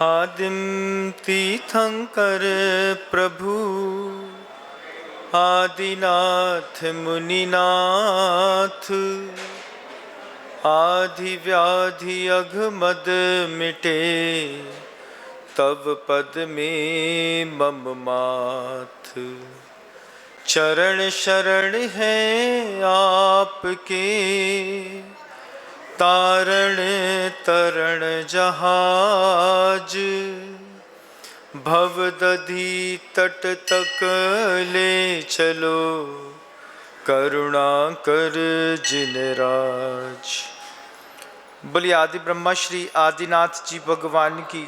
आदिम तीर्थंकर प्रभु आदिनाथ मुनिनाथ, आदि व्याधि अघमद मिटे, तब पद में मम माथ। चरण शरण है आपके, तारण तरण जहाज, भवदधि तट तक ले चलो, करुणा कर जिन राज। बोलिए आदि ब्रह्मा श्री आदिनाथ जी भगवान की,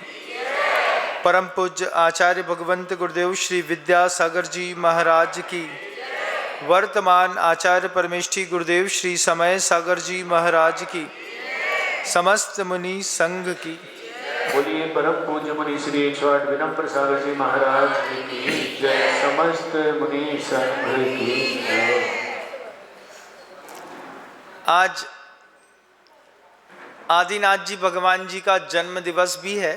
परम पूज्य आचार्य भगवंत गुरुदेव श्री विद्यासागर जी महाराज की, वर्तमान आचार्य परमेष्ठी गुरुदेव श्री समय सागर जी महाराज की, समस्त मुनि संघ की। बोलिए परम पूज्य मुनि श्री 108 विनम्र सागर जी महाराज की जय। समस्त मुनि संघ की जय। आज आदिनाथ जी भगवान जी का जन्म दिवस भी है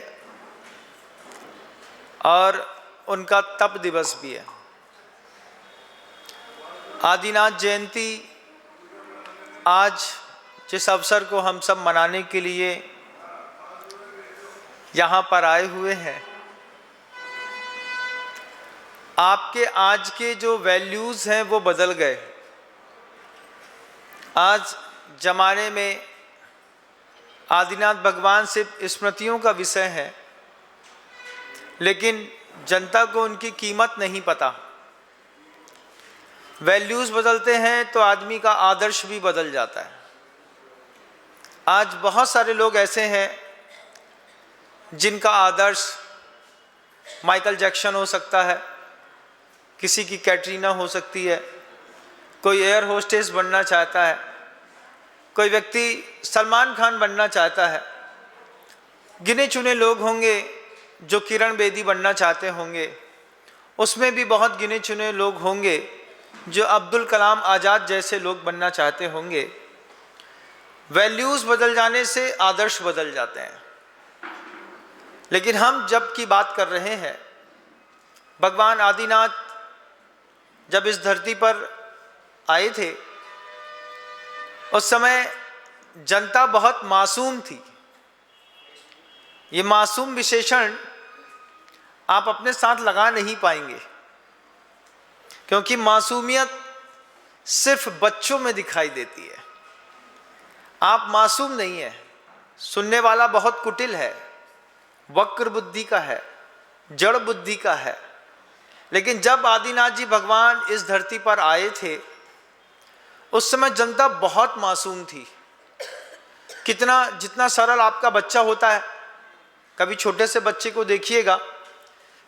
और उनका तप दिवस भी है। आदिनाथ जयंती आज जिस अवसर को हम सब मनाने के लिए यहाँ पर आए हुए हैं, आपके आज के जो वैल्यूज़ हैं वो बदल गए। आज जमाने में आदिनाथ भगवान सिर्फ स्मृतियों का विषय है, लेकिन जनता को उनकी कीमत नहीं पता। वैल्यूज़ बदलते हैं तो आदमी का आदर्श भी बदल जाता है। आज बहुत सारे लोग ऐसे हैं जिनका आदर्श माइकल जैक्सन हो सकता है, किसी की कैटरीना हो सकती है, कोई एयर होस्टेस बनना चाहता है, कोई व्यक्ति सलमान खान बनना चाहता है, गिने चुने लोग होंगे जो किरण बेदी बनना चाहते होंगे, उसमें भी बहुत गिने चुने लोग होंगे जो अब्दुल कलाम आज़ाद जैसे लोग बनना चाहते होंगे। वैल्यूज़ बदल जाने से आदर्श बदल जाते हैं। लेकिन हम जब की बात कर रहे हैं, भगवान आदिनाथ जब इस धरती पर आए थे, उस समय जनता बहुत मासूम थी। ये मासूम विशेषण आप अपने साथ लगा नहीं पाएंगे, क्योंकि मासूमियत सिर्फ बच्चों में दिखाई देती है। आप मासूम नहीं है। सुनने वाला बहुत कुटिल है, वक्र बुद्धि का है, जड़ बुद्धि का है। लेकिन जब आदिनाथ जी भगवान इस धरती पर आए थे, उस समय जनता बहुत मासूम थी। जितना सरल आपका बच्चा होता है, कभी छोटे से बच्चे को देखिएगा,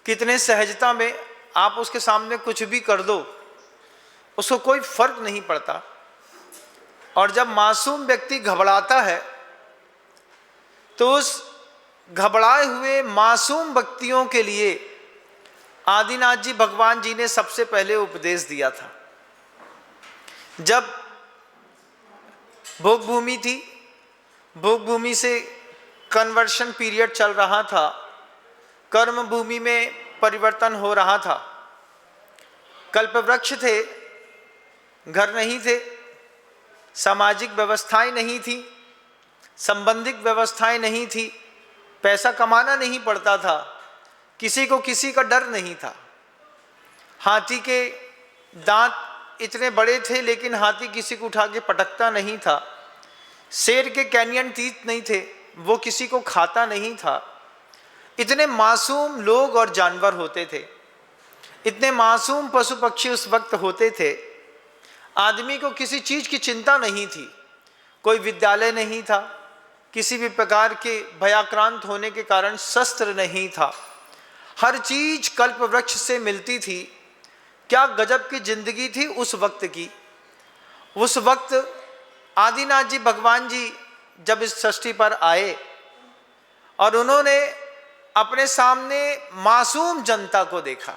कितने सहजता में आप उसके सामने कुछ भी कर दो, उसको कोई फर्क नहीं पड़ता। और जब मासूम व्यक्ति घबराता है, तो उस घबराए हुए मासूम व्यक्तियों के लिए आदिनाथ जी भगवान जी ने सबसे पहले उपदेश दिया था। जब भोग भूमि थी, भोग भूमि से कन्वर्शन पीरियड चल रहा था, कर्म भूमि में परिवर्तन हो रहा था। कल्पवृक्ष थे, घर नहीं थे, सामाजिक व्यवस्थाएं नहीं थी, संबंधिक व्यवस्थाएं नहीं थी, पैसा कमाना नहीं पड़ता था, किसी को किसी का डर नहीं था। हाथी के दांत इतने बड़े थे, लेकिन हाथी किसी को उठा के पटकता नहीं था। शेर के कैनियन टीथ नहीं थे, वो किसी को खाता नहीं था। इतने मासूम लोग और जानवर होते थे, इतने मासूम पशु पक्षी उस वक्त होते थे। आदमी को किसी चीज़ की चिंता नहीं थी, कोई विद्यालय नहीं था, किसी भी प्रकार के भयाक्रांत होने के कारण शस्त्र नहीं था, हर चीज कल्पवृक्ष से मिलती थी। क्या गजब की जिंदगी थी उस वक्त की। उस वक्त आदिनाथ जी भगवान जी जब इस सृष्टि पर आए और उन्होंने अपने सामने मासूम जनता को देखा।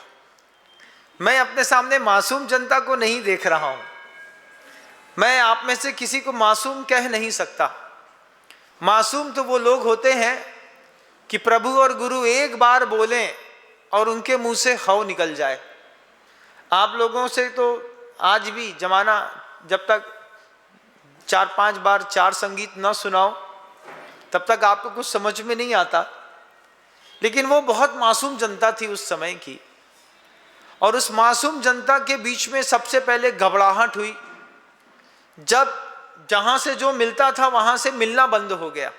मैं अपने सामने मासूम जनता को नहीं देख रहा हूं। मैं आप में से किसी को मासूम कह नहीं सकता। मासूम तो वो लोग होते हैं कि प्रभु और गुरु एक बार बोलें और उनके मुंह से हव निकल जाए। आप लोगों से तो आज भी जमाना, जब तक 4-5 बार 4 संगीत न सुनाओ तब तक आपको कुछ समझ में नहीं आता। लेकिन वो बहुत मासूम जनता थी उस समय की, और उस मासूम जनता के बीच में सबसे पहले घबराहट हुई जब जहां से जो मिलता था वहां से मिलना बंद हो गया।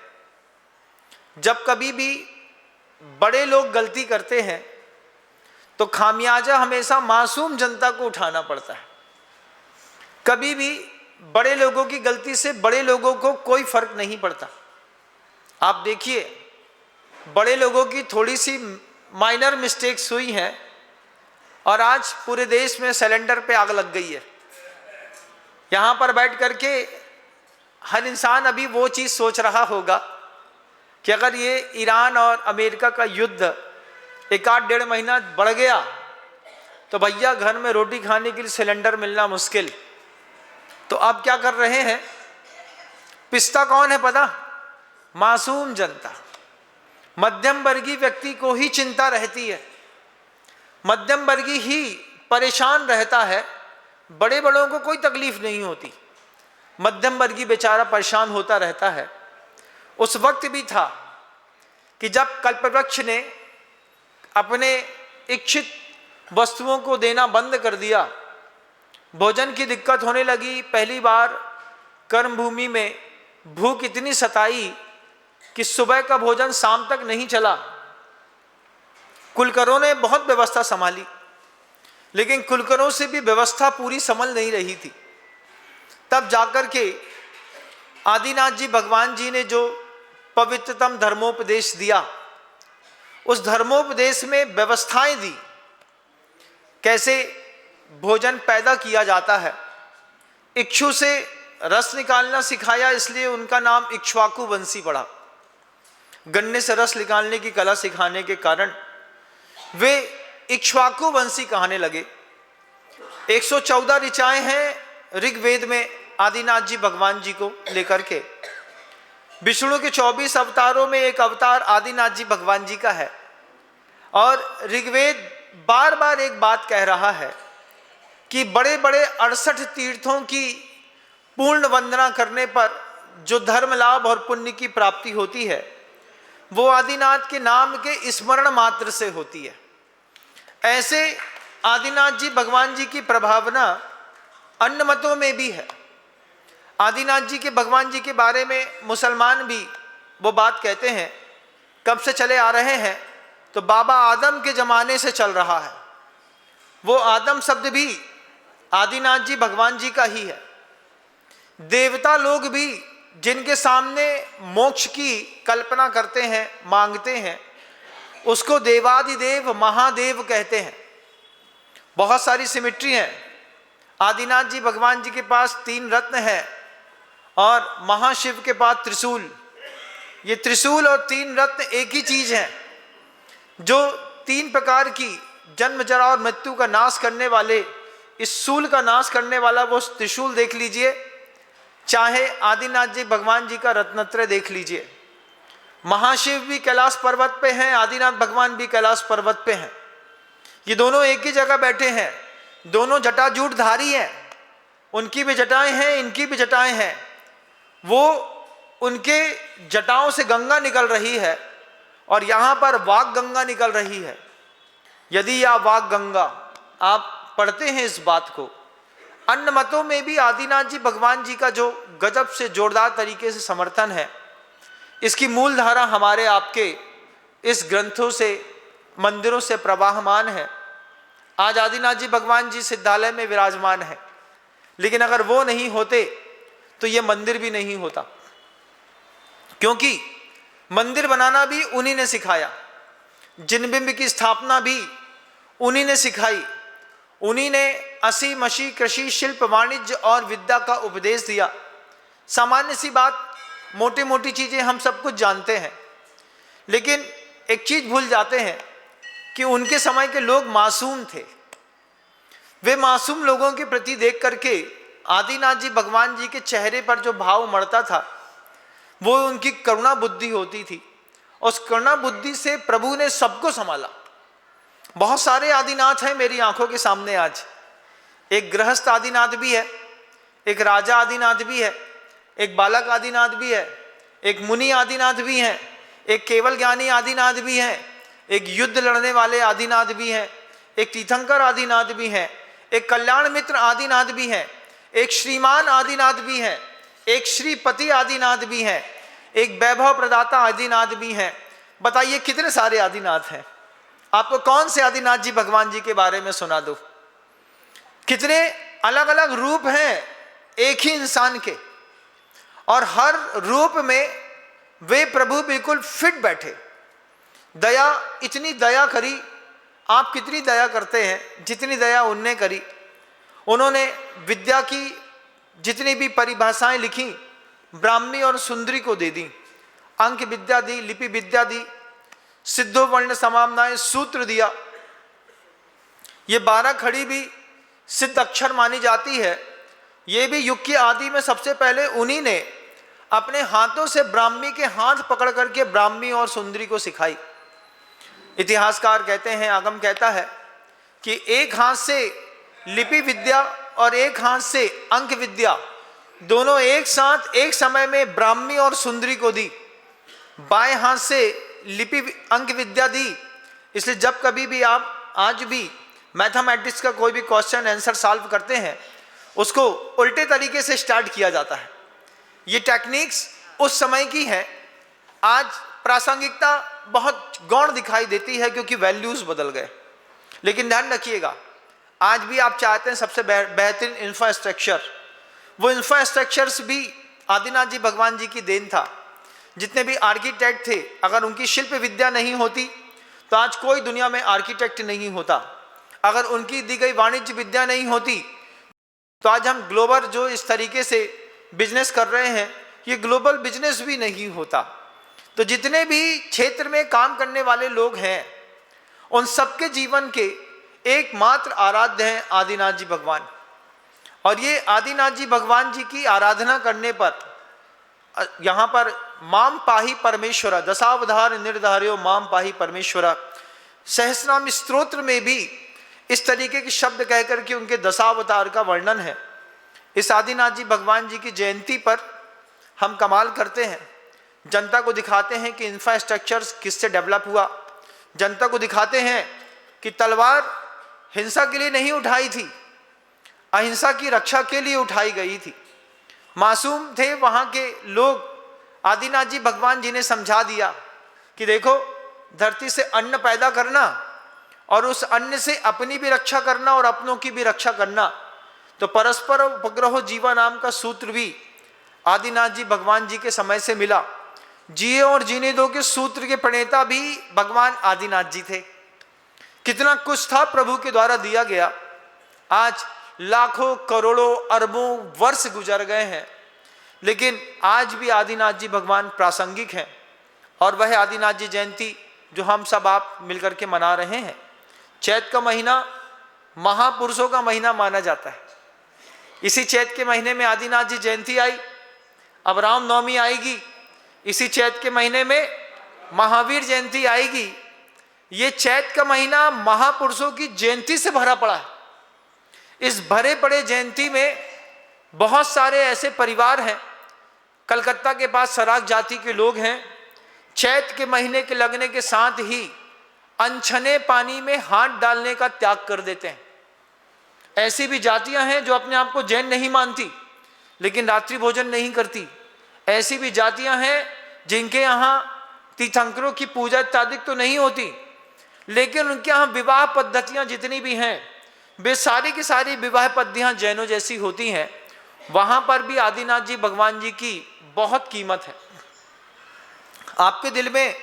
जब कभी भी बड़े लोग गलती करते हैं तो खामियाजा हमेशा मासूम जनता को उठाना पड़ता है। कभी भी बड़े लोगों की गलती से बड़े लोगों को कोई फर्क नहीं पड़ता। आप देखिए, बड़े लोगों की थोड़ी सी माइनर मिस्टेक्स हुई हैं और आज पूरे देश में सिलेंडर पे आग लग गई है। यहाँ पर बैठ करके हर इंसान अभी वो चीज़ सोच रहा होगा कि अगर ये ईरान और अमेरिका का युद्ध 1-1.5 महीना बढ़ गया तो भैया घर में रोटी खाने के लिए सिलेंडर मिलना मुश्किल। तो अब क्या कर रहे हैं? पिसता कौन है पता? मासूम जनता, मध्यम वर्गीय व्यक्ति को ही चिंता रहती है, मध्यम वर्गीय ही परेशान रहता है, बड़े बड़ों को कोई तकलीफ नहीं होती, मध्यम वर्गीय बेचारा परेशान होता रहता है। उस वक्त भी था कि जब कल्पवृक्ष ने अपने इच्छित वस्तुओं को देना बंद कर दिया, भोजन की दिक्कत होने लगी। पहली बार कर्म भूमि में भूख इतनी सताई कि सुबह का भोजन शाम तक नहीं चला। कुलकरों ने बहुत व्यवस्था संभाली, लेकिन कुलकरों से भी व्यवस्था पूरी संभल नहीं रही थी। तब जाकर के आदिनाथ जी भगवान जी ने जो पवित्रतम धर्मोपदेश दिया, उस धर्मोपदेश में व्यवस्थाएं दी, कैसे भोजन पैदा किया जाता है। इक्षु से रस निकालना सिखाया, इसलिए उनका नाम इक्ष्वाकु वंशी पड़ा। गन्ने से रस निकालने की कला सिखाने के कारण वे इक्ष्वाकु वंशी कहने लगे। 114 ऋचाएं हैं ऋग्वेद में आदिनाथ जी भगवान जी को लेकर के। विष्णु के 24 अवतारों में एक अवतार आदिनाथ जी भगवान जी का है। और ऋग्वेद बार बार एक बात कह रहा है कि बड़े बड़े 68 तीर्थों की पूर्ण वंदना करने पर जो धर्म लाभ और पुण्य की प्राप्ति होती है वो आदिनाथ के नाम के स्मरण मात्र से होती है। ऐसे आदिनाथ जी भगवान जी की प्रभावना अन्य मतों में भी है। आदिनाथ जी के भगवान जी के बारे में मुसलमान भी वो बात कहते हैं, कब से चले आ रहे हैं? तो बाबा आदम के ज़माने से चल रहा है। वो आदम शब्द भी आदिनाथ जी भगवान जी का ही है। देवता लोग भी जिनके सामने मोक्ष की कल्पना करते हैं, मांगते हैं, उसको देवादिदेव महादेव कहते हैं। बहुत सारी सिमिट्री है। आदिनाथ जी भगवान जी के पास 3 रत्न हैं और महाशिव के पास त्रिशूल। ये त्रिशूल और 3 रत्न एक ही चीज है। जो 3 प्रकार की जन्म जरा और मृत्यु का नाश करने वाले, इस शूल का नाश करने वाला वो त्रिशूल देख लीजिए, चाहे आदिनाथ जी भगवान जी का रत्नत्रय देख लीजिए। महाशिव भी कैलाश पर्वत पे हैं, आदिनाथ भगवान भी कैलाश पर्वत पे हैं। ये दोनों एक ही जगह बैठे हैं, दोनों जटाजूटधारी हैं। उनकी भी जटाएं हैं, इनकी भी जटाएं हैं। वो उनके जटाओं से गंगा निकल रही है और यहाँ पर वाग गंगा निकल रही है। यदि यह वाग गंगा, आप पढ़ते हैं इस बात को, अन्य मतों में भी आदिनाथ जी भगवान जी का जो गजब से जोरदार तरीके से समर्थन है, इसकी मूल धारा हमारे आपके इस ग्रंथों से, मंदिरों से प्रवाहमान है। आज आदिनाथ जी भगवान जी सिद्धालय में विराजमान है, लेकिन अगर वो नहीं होते तो ये मंदिर भी नहीं होता, क्योंकि मंदिर बनाना भी उन्हीं ने सिखाया, जिनबिंब की स्थापना भी उन्हीं ने सिखाई, उन्हीं ने असी मशी कृषि शिल्प वाणिज्य और विद्या का उपदेश दिया। सामान्य सी बात, मोटी मोटी चीज़ें हम सब कुछ जानते हैं, लेकिन एक चीज़ भूल जाते हैं कि उनके समय के लोग मासूम थे। वे मासूम लोगों के प्रति देख करके आदिनाथ जी भगवान जी के चेहरे पर जो भाव मरता था वो उनकी करुणा बुद्धि होती थी। उस करुणा बुद्धि से प्रभु ने सबको संभाला। बहुत सारे आदिनाथ हैं मेरी आंखों के सामने आज। एक गृहस्थ आदिनाथ भी है, एक राजा आदिनाथ भी है, एक बालक आदिनाथ भी है, एक मुनि आदिनाथ भी हैं, एक केवल ज्ञानी आदिनाथ भी हैं, एक युद्ध लड़ने वाले आदिनाथ भी हैं, एक तीर्थंकर आदिनाथ भी हैं, एक कल्याण मित्र आदिनाथ भी हैं, एक श्रीमान आदिनाथ भी हैं, एक श्रीपति आदिनाथ भी हैं, एक वैभव प्रदाता आदिनाथ भी हैं। बताइए कितने सारे आदिनाथ हैं। आपको कौन से आदिनाथ जी भगवान जी के बारे में सुना दो। कितने अलग अलग रूप हैं एक ही इंसान के, और हर रूप में वे प्रभु बिल्कुल फिट बैठे। दया, इतनी दया करी। आप कितनी दया करते हैं जितनी दया उनने करी। उन्होंने विद्या की जितनी भी परिभाषाएं लिखी ब्राह्मी और सुंदरी को दे दी। अंक विद्या दी, लिपि विद्या दी, सिद्धो वर्ण समामनाएं सूत्र दिया। ये 12 खड़ी भी सिद्ध अक्षर मानी जाती है। ये भी युग की आदि में सबसे पहले उन्हीं ने अपने हाथों से ब्राह्मी के हाथ पकड़ करके ब्राह्मी और सुंदरी को सिखाई। इतिहासकार कहते हैं, आगम कहता है कि एक हाथ से लिपि विद्या और एक हाथ से अंक विद्या दोनों एक साथ एक समय में ब्राह्मी और सुंदरी को दी। बाएं हाथ से लिपि अंक विद्या दी। इसलिए जब कभी भी आप आज भी मैथमेटिक्स का कोई भी क्वेश्चन आंसर सॉल्व करते हैं, उसको उल्टे तरीके से स्टार्ट किया जाता है। ये टेक्निक्स उस समय की है। आज प्रासंगिकता बहुत गौण दिखाई देती है क्योंकि वैल्यूज बदल गए। लेकिन ध्यान रखिएगा, आज भी आप चाहते हैं सबसे बेहतरीन इंफ्रास्ट्रक्चर, वो इंफ्रास्ट्रक्चर्स भी आदिनाथ जी भगवान जी की देन था। जितने भी आर्किटेक्ट थे, अगर उनकी शिल्प विद्या नहीं होती तो आज कोई दुनिया में आर्किटेक्ट नहीं होता। अगर उनकी दी गई वाणिज्य विद्या नहीं होती तो आज हम ग्लोबल जो इस तरीके से बिजनेस कर रहे हैं, ये ग्लोबल बिजनेस भी नहीं होता। तो जितने भी क्षेत्र में काम करने वाले लोग हैं, उन सबके जीवन के एकमात्र आराध्य हैं आदिनाथ जी भगवान। और ये आदिनाथ जी भगवान जी की आराधना करने पर यहाँ पर माम पाही परमेश्वरा, दशावतार निर्धार्यो माम पाही परमेश्वरा, सहस्रनाम स्तोत्र में भी इस तरीके के शब्द कहकर के उनके दशावतार का वर्णन है। इस आदिनाथ जी भगवान जी की जयंती पर हम कमाल करते हैं, जनता को दिखाते हैं कि इंफ्रास्ट्रक्चर किससे डेवलप हुआ। जनता को दिखाते हैं कि तलवार हिंसा के लिए नहीं उठाई थी, अहिंसा की रक्षा के लिए उठाई गई थी। मासूम थे वहाँ के लोग, आदिनाथ जी भगवान जी ने समझा दिया कि देखो, धरती से अन्न पैदा करना और उस अन्न से अपनी भी रक्षा करना और अपनों की भी रक्षा करना, तो परस्पर उपग्रह जीवा नाम का सूत्र भी आदिनाथ जी भगवान जी के समय से मिला। जिए और जीने दो के सूत्र के प्रणेता भी भगवान आदिनाथ जी थे। कितना कुछ था प्रभु के द्वारा दिया गया। आज लाखों करोड़ों अरबों वर्ष गुजर गए हैं, लेकिन आज भी आदिनाथ जी भगवान प्रासंगिक हैं। और वह आदिनाथ जी जयंती जो हम सब आप मिलकर के मना रहे हैं, चैत का महीना महापुरुषों का महीना माना जाता है। इसी चैत के महीने में आदिनाथ जी जयंती आई। अब रामनवमी आएगी, इसी चैत के महीने में महावीर जयंती आएगी। ये चैत का महीना महापुरुषों की जयंती से भरा पड़ा है। इस भरे पड़े जयंती में बहुत सारे ऐसे परिवार हैं, कलकत्ता के पास सराक जाति के लोग हैं, चैत के महीने के लगने के साथ ही अनछने पानी में हाथ डालने का त्याग कर देते हैं। ऐसी भी जातियां हैं जो अपने आप को जैन नहीं मानती लेकिन रात्रि भोजन नहीं करती। ऐसी भी जातियां हैं जिनके यहाँ तीर्थंकरों की पूजा इत्यादि तो नहीं होती, लेकिन उनके यहाँ विवाह पद्धतियां जितनी भी हैं वे सारी की सारी विवाह पद्धतियां जैनों जैसी होती हैं। वहां पर भी आदिनाथ जी भगवान जी की बहुत कीमत है। आपके दिल में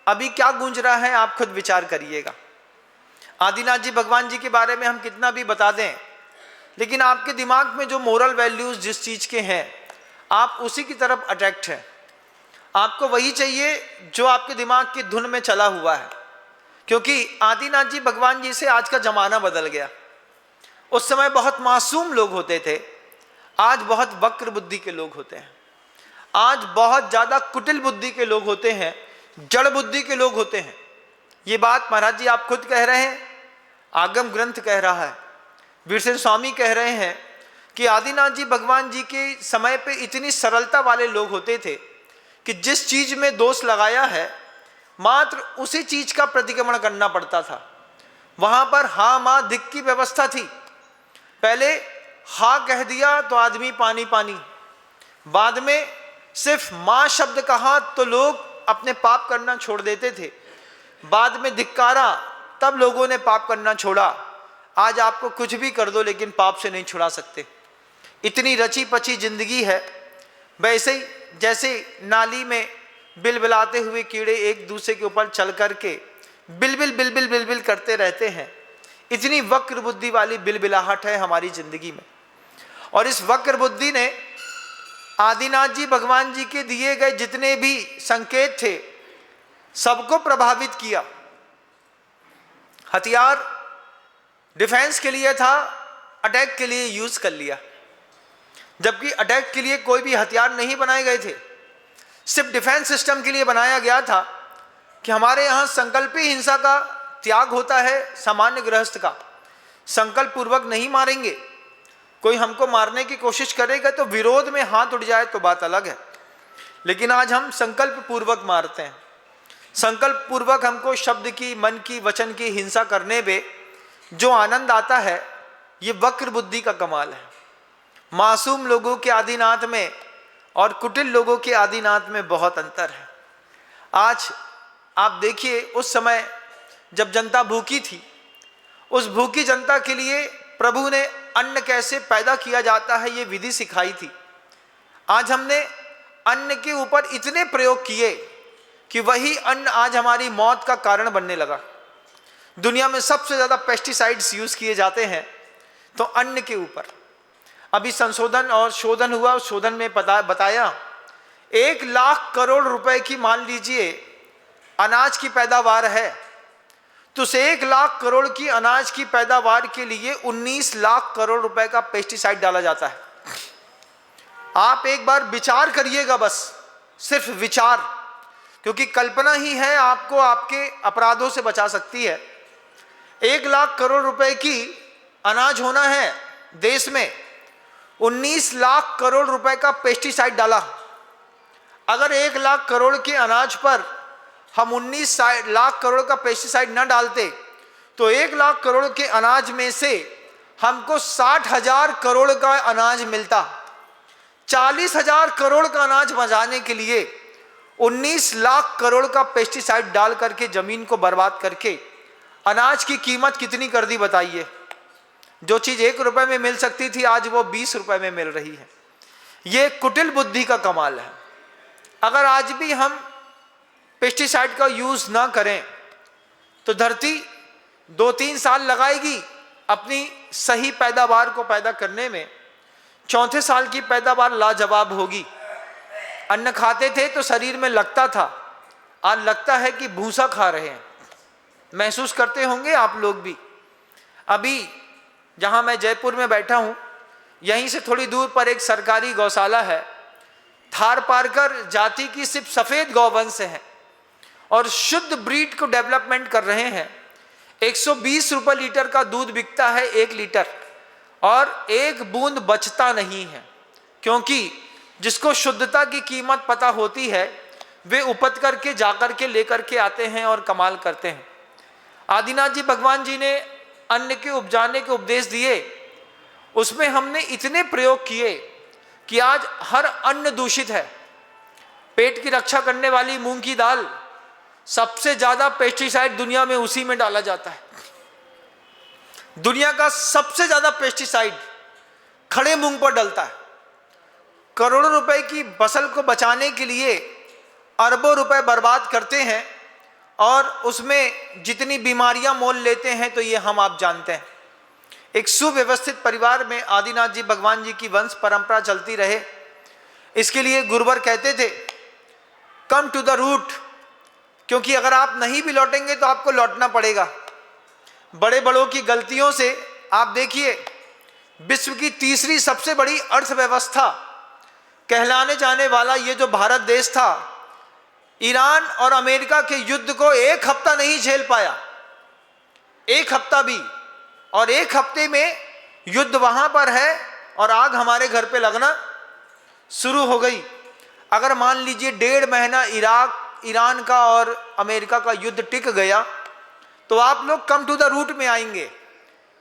अभी क्या गूंज रहा है, आप खुद विचार करिएगा। आदिनाथ जी भगवान जी के बारे में हम कितना भी बता दें, लेकिन आपके दिमाग में जो मोरल वैल्यूज जिस चीज के हैं, आप उसी की तरफ अट्रैक्ट हैं। आपको वही चाहिए जो आपके दिमाग की धुन में चला हुआ है। क्योंकि आदिनाथ जी भगवान जी से आज का जमाना बदल गया। उस समय बहुत मासूम लोग होते थे, आज बहुत वक्र बुद्धि के लोग होते हैं। आज बहुत ज्यादा कुटिल बुद्धि के लोग होते हैं, जड़ बुद्धि के लोग होते हैं। ये बात महाराज जी आप खुद कह रहे हैं, आगम ग्रंथ कह रहा है, वीरसेन स्वामी कह रहे हैं कि आदिनाथ जी भगवान जी के समय पे इतनी सरलता वाले लोग होते थे कि जिस चीज में दोष लगाया है मात्र उसी चीज का प्रतिक्रमण करना पड़ता था। वहां पर हा मां दिक की व्यवस्था थी। पहले हा कह दिया तो आदमी पानी पानी, बाद में सिर्फ मां शब्द कहा तो लोग अपने पाप करना छोड़ देते थे, बाद में धिक्कारा तब लोगों ने पाप करना छोड़ा। आज आपको कुछ भी कर दो लेकिन पाप से नहीं छुड़ा सकते। इतनी रची पची जिंदगी है। वैसे ही जैसे नाली में बिलबिलाते हुए कीड़े एक दूसरे के ऊपर चल करके बिलबिल बिलबिल बिलबिल करते रहते हैं, इतनी वक्र बुद्धि वाली बिलबिलाहट है हमारी जिंदगी में। और इस वक्र बुद्धि ने आदिनाथ जी भगवान जी के दिए गए जितने भी संकेत थे सबको प्रभावित किया। हथियार डिफेंस के लिए था, अटैक के लिए यूज कर लिया, जबकि अटैक के लिए कोई भी हथियार नहीं बनाए गए थे, सिर्फ डिफेंस सिस्टम के लिए बनाया गया था कि हमारे यहाँ संकल्पी हिंसा का त्याग होता है, सामान्य गृहस्थ का। संकल्प पूर्वक नहीं मारेंगे, कोई हमको मारने की कोशिश करेगा तो विरोध में हाथ उठ जाए तो बात अलग है, लेकिन आज हम संकल्प पूर्वक मारते हैं। संकल्प पूर्वक हमको शब्द की, मन की, वचन की हिंसा करने में जो आनंद आता है ये वक्र बुद्धि का कमाल है। मासूम लोगों के आदिनाथ में और कुटिल लोगों के आदिनाथ में बहुत अंतर है। आज आप देखिए उस समय जब जनता भूखी थी, उस भूखी जनता के लिए प्रभु ने अन्न कैसे पैदा किया जाता है ये विधि सिखाई थी। आज हमने अन्न के ऊपर इतने प्रयोग किए कि वही अन्न आज हमारी मौत का कारण बनने लगा। दुनिया में सबसे ज्यादा पेस्टिसाइड्स यूज किए जाते हैं तो अन्न के ऊपर। अभी संशोधन और शोधन हुआ, उस शोधन में बताया 1 लाख करोड़ रुपए की मान लीजिए अनाज की पैदावार है, तो उस 1 लाख करोड़ की अनाज की पैदावार के लिए 19 लाख करोड़ रुपए का पेस्टिसाइड डाला जाता है। आप एक बार विचार करिएगा, बस सिर्फ विचार, क्योंकि कल्पना ही है आपको आपके अपराधों से बचा सकती है। 1 लाख करोड़ रुपए की अनाज होना है देश में, 19 लाख करोड़ रुपए का पेस्टिसाइड डाला। अगर 1 लाख करोड़ के अनाज पर हम 19 लाख करोड़ का पेस्टिसाइड न डालते तो 1 लाख करोड़ के अनाज में से हमको 60,000 करोड़ का अनाज मिलता। 40,000 करोड़ का अनाज बचाने के लिए 19 लाख करोड़ का पेस्टिसाइड डाल करके जमीन को बर्बाद करके अनाज की कीमत कितनी कर दी बताइए। जो चीज 1 रुपए में मिल सकती थी आज वो 20 रुपए में मिल रही है। ये कुटिल बुद्धि का कमाल है। अगर आज भी हम पेस्टिसाइड का यूज ना करें तो धरती 2-3 साल लगाएगी अपनी सही पैदावार को पैदा करने में, चौथे साल की पैदावार लाजवाब होगी। अन्न खाते थे तो शरीर में लगता था, आज लगता है कि भूसा खा रहे हैं। महसूस करते होंगे आप लोग भी। अभी जहां मैं जयपुर में बैठा हूं, यहीं से थोड़ी दूर पर एक सरकारी गौशाला है। थारपारकर जाति की सिर्फ सफेद गौवंश है और शुद्ध ब्रीड को डेवलपमेंट कर रहे हैं। 120 रुपए लीटर का दूध बिकता है 1 लीटर, और 1 बूंद बचता नहीं है, क्योंकि जिसको शुद्धता की कीमत पता होती है वे उपज करके जाकर के लेकर के आते हैं और कमाल करते हैं। आदिनाथ जी भगवान जी ने अन्न के उपजाने के उपदेश दिए, उसमें हमने इतने प्रयोग किए कि आज हर अन्न दूषित है। पेट की रक्षा करने वाली मूंग की दाल, सबसे ज्यादा पेस्टिसाइड दुनिया में उसी में डाला जाता है। दुनिया का सबसे ज्यादा पेस्टिसाइड खड़े मूंग पर डलता है। करोड़ों रुपए की फसल को बचाने के लिए अरबों रुपए बर्बाद करते हैं और उसमें जितनी बीमारियां मोल लेते हैं तो ये हम आप जानते हैं। एक सुव्यवस्थित परिवार में आदिनाथ जी भगवान जी की वंश परंपरा चलती रहे, इसके लिए गुरुवर कहते थे कम टू द रूट, क्योंकि अगर आप नहीं भी लौटेंगे तो आपको लौटना पड़ेगा। बड़े बड़ों की गलतियों से आप देखिए, विश्व की तीसरी सबसे बड़ी अर्थव्यवस्था कहलाने जाने वाला ये जो भारत देश था, ईरान और अमेरिका के युद्ध को 1 हफ्ता नहीं झेल पाया, 1 हफ्ता भी। और 1 हफ्ते में युद्ध वहां पर है और आग हमारे घर पे लगना शुरू हो गई। अगर मान लीजिए 1.5 महीना ईरान का और अमेरिका का युद्ध टिक गया तो आप लोग कम टू द रूट में आएंगे।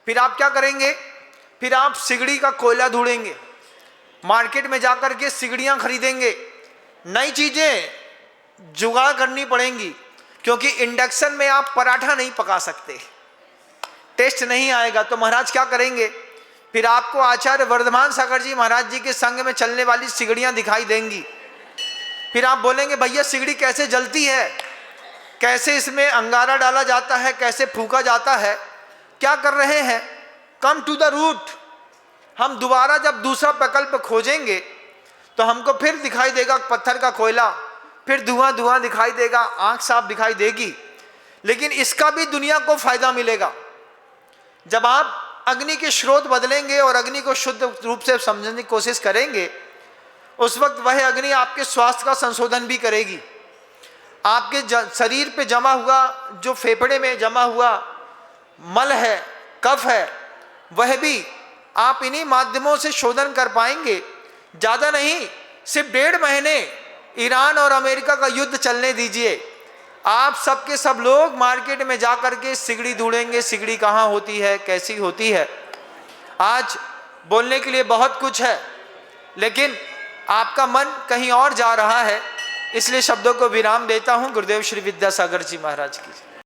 फिर आप क्या करेंगे? फिर आप सिगड़ी का कोयला ढूंढेंगे, मार्केट में जाकर के सिगड़ियां खरीदेंगे, नई चीजें जुगाड़ करनी पड़ेंगी, क्योंकि इंडक्शन में आप पराठा नहीं पका सकते, टेस्ट नहीं आएगा। तो महाराज क्या करेंगे? फिर आपको आचार्य वर्धमान सागर जी महाराज जी के संग में चलने वाली सिगड़ियां दिखाई देंगी। फिर आप बोलेंगे भैया सिगड़ी कैसे जलती है, कैसे इसमें अंगारा डाला जाता है, कैसे फूका जाता है, क्या कर रहे हैं? Come to the route. हम दोबारा जब दूसरा प्रकल्प खोजेंगे तो हमको फिर दिखाई देगा पत्थर का कोयला, फिर धुआं धुआं दिखाई देगा, आंख साफ दिखाई देगी। लेकिन इसका भी दुनिया को फायदा मिलेगा। जब आप अग्नि के स्रोत बदलेंगे और अग्नि को शुद्ध रूप से समझने की कोशिश करेंगे, उस वक्त वह अग्नि आपके स्वास्थ्य का संशोधन भी करेगी। आपके शरीर पे जमा हुआ, जो फेफड़े में जमा हुआ मल है, कफ है, वह भी आप इन्हीं माध्यमों से शोधन कर पाएंगे। ज़्यादा नहीं, सिर्फ 1.5 महीने ईरान और अमेरिका का युद्ध चलने दीजिए, आप सब के सब लोग मार्केट में जा कर के सिगड़ी ढूंढेंगे, सिगड़ी कहाँ होती है, कैसी होती है। आज बोलने के लिए बहुत कुछ है, लेकिन आपका मन कहीं और जा रहा है, इसलिए शब्दों को विराम देता हूँ। गुरुदेव श्री विद्यासागर जी महाराज की।